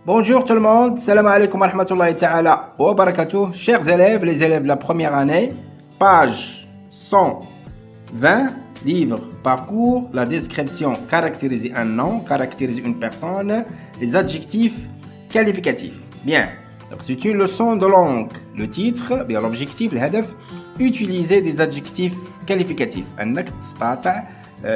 Bonjour tout le monde, salam alaikum wa rahmatullahi ta'ala wa barakatuh. Chers élèves, les élèves de la première année, page 120, livre, parcours, la description, caractériser un nom, caractériser une personne, les adjectifs qualificatifs. Bien, donc c'est une leçon de langue. Le titre, bien l'objectif, le hadaf, utiliser des adjectifs qualificatifs. أنك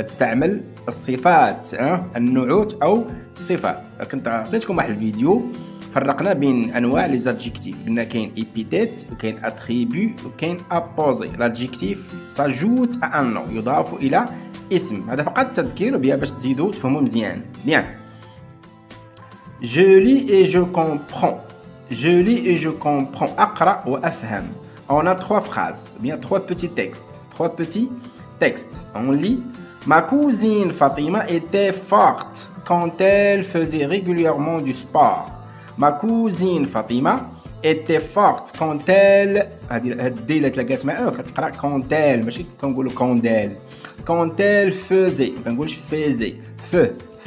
تستعمل الصفات النعوت او الصفات. كنت عطيتكم واحد الفيديو فرقنا بين انواع لي زادجيكتيف، قلنا كاين ايبيتيت وكاين اتريبيو وكاين ابوزي. لادجيكتيف ساجوت ان نو، يضاف الى اسم. هذا فقط تذكير بها باش تزيدوا تفهموا مزيان. بيان. Je lis et je comprends. Je lis et je comprends. اقرا وافهم. On a trois phrases, bien trois petits textes. Trois petits textes. On lit. Ma cousine Fatima était forte quand elle faisait régulièrement du sport. Ma cousine Fatima était forte quand elle quand elle ماشي كنقولوا quand elle faisait ما كنقولش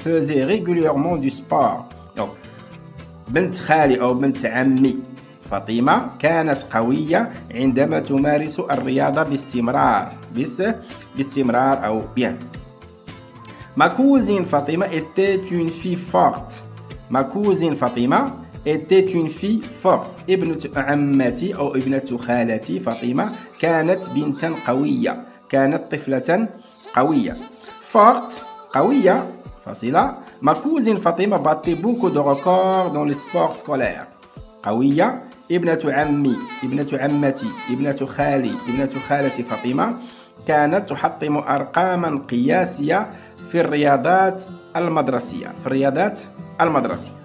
faisait régulièrement du sport. donc بنت خالي أو بنت عمي فاطمة كانت قوية عندما تمارس الرياضة باستمرار أو bien. Ma cousine Fatima était une fille forte. Ma cousine Fatima était une fille forte. ابنة عمتي أو ابنة خالتي فاطمة كانت بنتا قوية. كانت طفلة قوية. Forte, قوية, فاصلة. Ma cousine Fatima battait beaucoup de records dans les sports scolaires. قوية. ابنة عمي، ابنة عمتي، ابنة خالي، ابنة خالتي فاطمة كانت تحطم أرقاما قياسية في الرياضات المدرسية.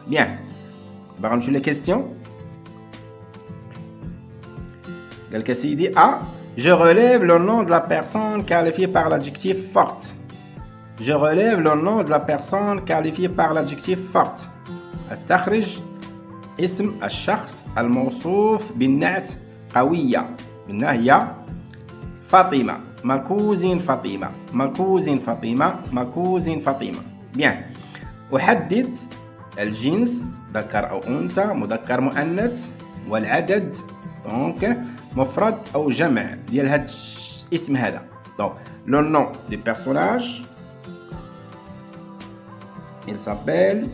Bien. باغا نمشيو لي كيستيون. قالك سيدي A. Je relève le nom de la personne qualifiée par l'adjectif forte. Je relève le nom de la personne qualifiée par l'adjectif forte. استخرج اسم الشخص الموصوف بالنعت قوية. قلنا هي فاطمة. ما كوزين فاطمة. ما كوزين فاطمة. ما كوزين فاطمة. بيان. أحدد الجنس ذكر أو أنثى، مذكر مؤنث، والعدد دونك مفرد أو جمع ديال هاد الاسم هذا. دونك لو نون دو بيرسوناج il s'appelle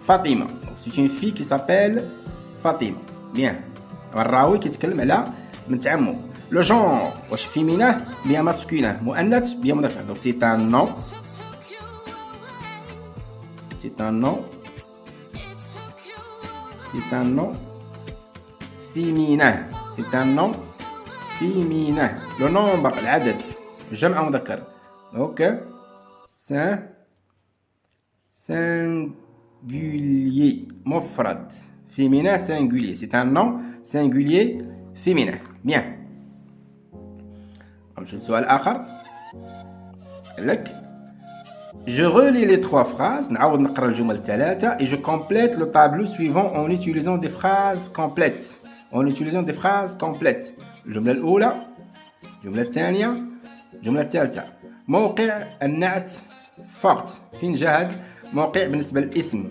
Fatima. C'est une fille qui s'appelle Fatima. Bien. الراوي كيتكلم على بنت عمو. لو جون واش فيمينه بيان ماسكولين، مؤنث بيان مذكر. دونك سي ان نو. C'est un nom. C'est un nom féminin. C'est un nom féminin. Le nombre, العدد، جمع مذكر. Donc singulier مفرد. Féminin singulier. C'est un nom singulier féminin. Bien. نمشيو للسؤال الآخر. لك Je relis les trois phrases, نعاود نقرا الجمل الثلاثة et je complète le tableau suivant en utilisant des phrases complètes. En utilisant des phrases complètes. الجملة الأولى، الجملة الثانية، الجملة الثالثة. موقع النعت forte. فين جا هاد موقع بالنسبة للاسم؟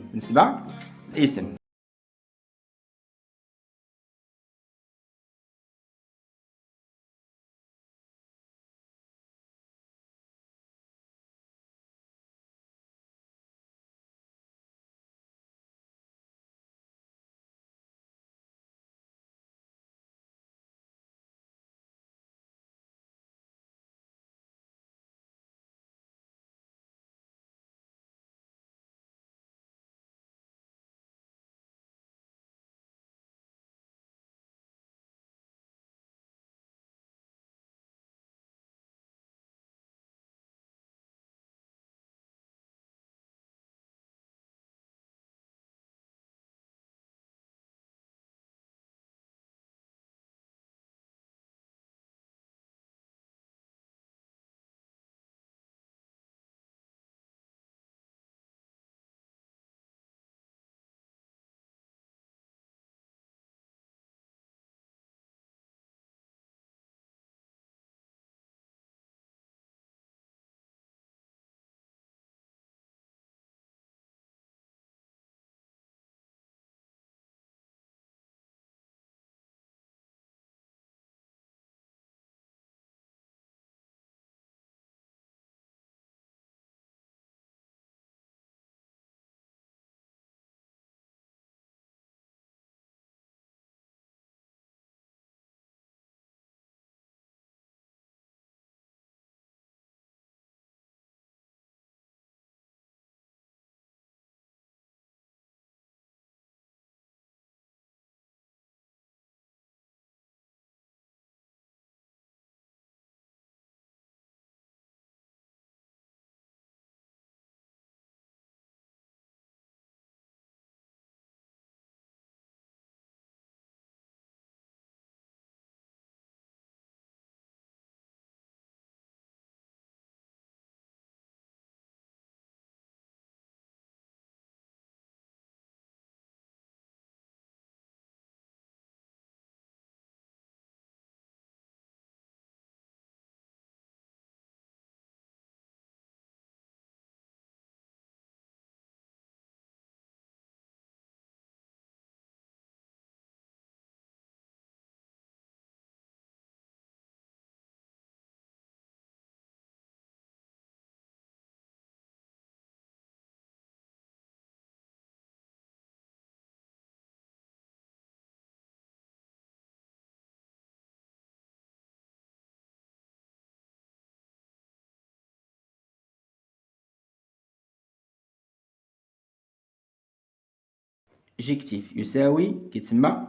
adjectif يساوي كيتسمى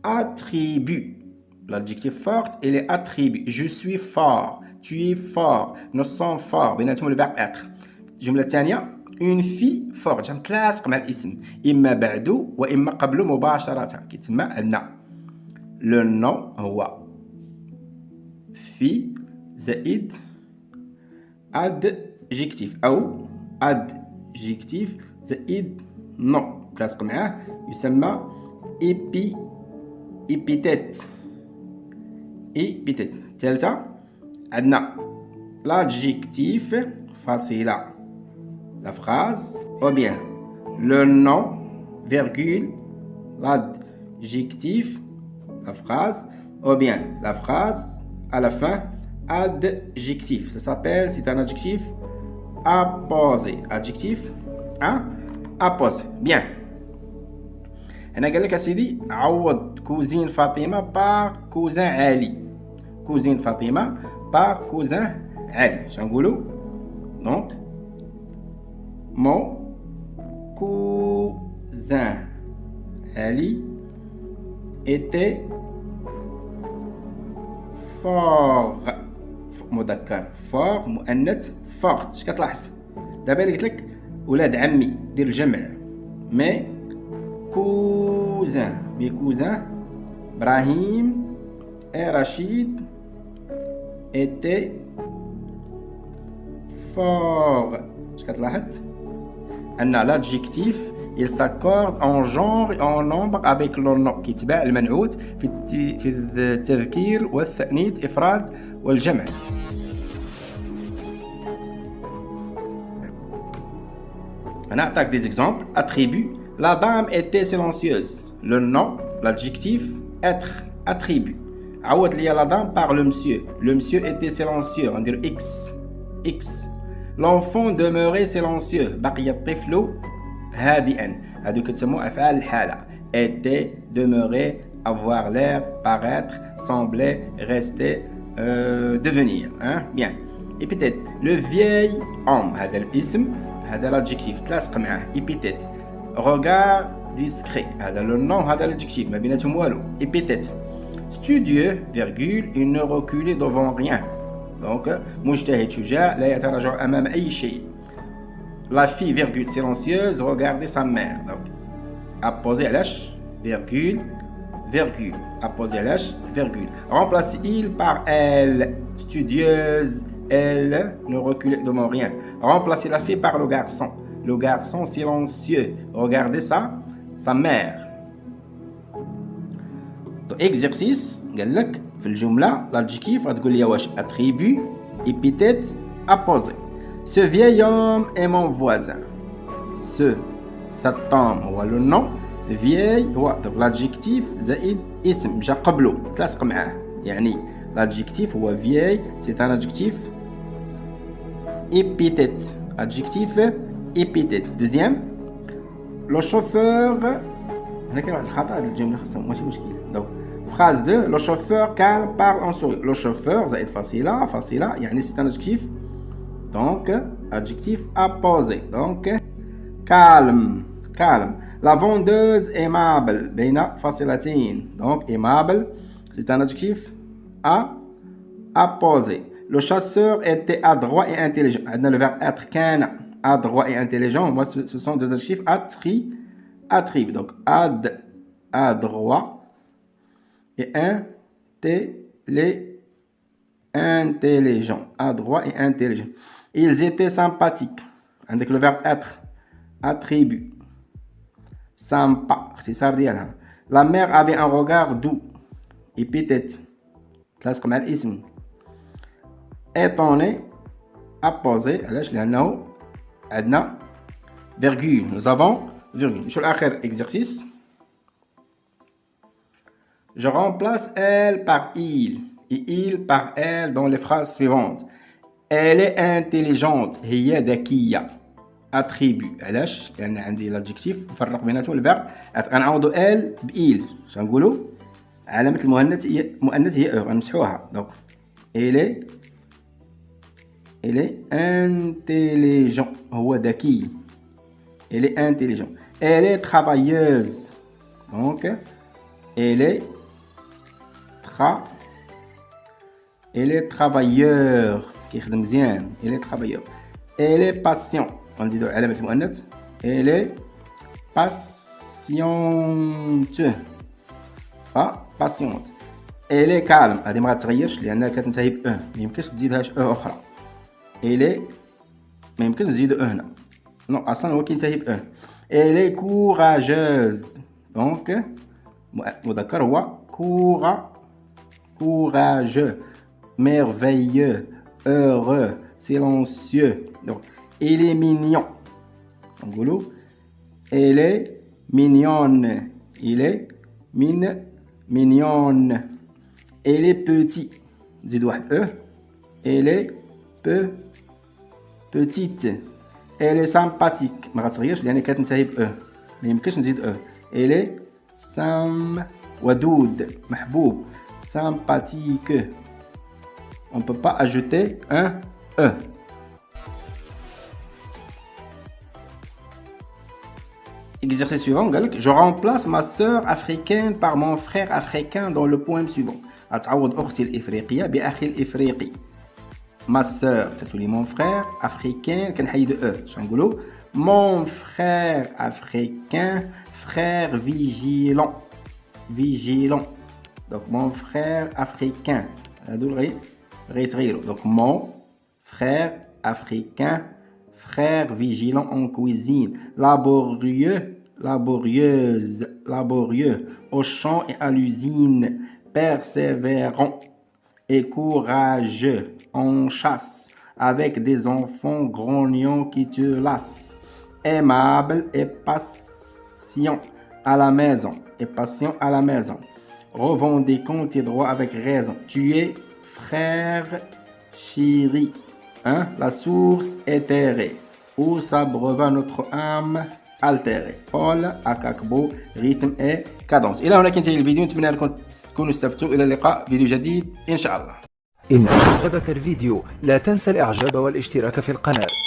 attribut. L'adjectif fort, il est attribut. Je suis fort. Tu es fort. Nous sommes forts. بيناتهم le verbe être. الجملة الثانية une fille forte. جام تلاصق مع الاسم. إما بعده وإما قبله مباشرة. كيتسمى عندنا le nom هو fille زائد adjectif أو adjectif زائد nom. تلاصق معاه يسمى épithète. épithète. ثالثة عندنا l'adjectif facile. La phrase ou bien le nom virgule l'adjectif la phrase ou bien la phrase à la fin adjectif. Ça s'appelle, c'est un adjectif apposé. Adjectif apposé. Bien. هنا قال لك يا سيدي عوض كوزين فاطمة بار كوزان علي. كوزين فاطمة بار كوزان علي. شنو نقولوا؟ دونك mon cousin Ali était fort. مذكر fort مؤنث fort. اش كتلاحظ دابا اللي قلت لك ولاد عمي دير الجمع مي كوزان بكوزان ابراهيم رشيد était fort. اش كتلاحظ أن l'adjectif il s'accorde en genre et en nombre avec le nom كيتباع المنعوت في التذكير والتأنيث إفراد والجمع. أنا أعطاك des exemples. Attribut la dame était silencieuse. Le nom l'adjectif être attribut. عوض لي la dame par le monsieur. Le monsieur était silencieux. On dirait x. L'enfant demeurait silencieux. بقي الطفل هادئا. هادو كتسموا أفعال الحالة. Était, demeurer, avoir l'air, paraître, sembler, rester, devenir. Hein? Bien. Et peut-être le vieil homme. هذا الاسم هذا l'adjectif تلاصق معاه. épithète. Regard discret. هذا le nom هذا l'adjectif. ما بيناتهم والو. épithète. Studieux, virgule, il ne reculait devant rien. Donc, مجتهد شجاع لا يتراجع أمام أي شيء. La fille, virgule, silencieuse, regardait sa mère. Donc, apposé علاش virgule, virgule. Apposé علاش virgule. Remplace il par elle. Studieuse, elle ne reculait devant rien. Remplacer la fille par le garçon. Le garçon silencieux. Regardez sa mère. Donc, exercice قال لك في الجملة l'adjectif غتقول لي واش attribut épithète apposé. Ce vieil homme est mon voisin. cet homme هو le nom. vieil هو l'adjectif زائد اسم جا قبله تلاصق معاه. يعني l'adjectif هو vieil c'est un adjectif épithète. adjectif épithète. deuxième le chauffeur هنا كاين واحد الخطأ هاد الجملة خاصها ماشي مشكل. donc phrase 2 le chauffeur calme parle en souriant. le chauffeur زائد فاصلة يعني c'est un adjectif donc adjectif apposé. donc calme. la vendeuse aimable بين فاصلتين. donc aimable c'est un adjectif apposé. le chasseur était adroit et intelligent. عندنا le verbe être كان adroit et intelligent. moi ce sont deux adjectifs attributs. donc adroit et intelligent. adroit et intelligent. Ils étaient sympathiques. avec le verbe être attribut. sympa اختصار ديالها. la mère avait un regard doux. épithète تلاصق مع الاسم. étonné apposé علاش لانه عندنا virgule. nous avons virgule. نمشيو لاخر exercice. je remplace elle par il et il par elle dans les phrases suivantes. elle est intelligente. هي ذكية. attribut علاش لان عندي l'adjectif نفرق بيناتهم الفيرب. غنعوضوا elle بإيل. اش غنقولوا علامة المؤنث هي غنمسحوها. donc elle est intelligent هو ذكي. Elle est intelligente. Elle est travailleuse. Donc, elle est travailleur. كيخدم مزيان. Elle est travailleur. Elle est patient. On dit علامة المؤنث. Elle est patiente. patiente. Elle est calme. هذه ما غتغيرش لأنها كتنتهي ب ما يمكنش تزيدهاش أخرى. Elle est ما يمكنش نزيدو هنا. نو أصلا هو كينتهي ب Elle est courageuse. Donc مذكر هو courageux, merveilleux, heureux, silencieux. Donc il est mignon. نقولوا elle est mignonne. Il est mignonne. Elle est petit. زيد واحد Elle est petite. Elle est sympathique. ما غتغيرش لأن كتنتهي ب ما يمكنش نزيد Elle est ودود محبوب. Sympathique. On ne peut pas ajouter un E. Exercice suivant, je remplace ma sœur africaine par mon frère africain dans le poème suivant. أتعوض أختي الإفريقية بأخي الإفريقي. Ma sœur, كتولي mon frère africain كنحيدو E. شنو نقولوا؟ Mon frère africain, frère vigilant. Vigilant. Donc mon frère africain. Donc mon frère africain, frère vigilant en cuisine, laborieux, laborieux au champ et à l'usine, persévérant et courageux en chasse, avec des enfants grognons qui te lassent, aimable et patient à la maison, revendiquant tes droits avec raison. Tu es frère chéri, hein? La source éthérée, où s'abreuva notre âme altérée. Paul Akakbo, rythme et cadence. إلى هنا كنتهي الفيديو، نتمنى أنكم تكونوا استفدتوا. إلى اللقاء فيديو جديد إن شاء الله. إن أعجبك الفيديو لا تنسى الإعجاب والاشتراك في القناة.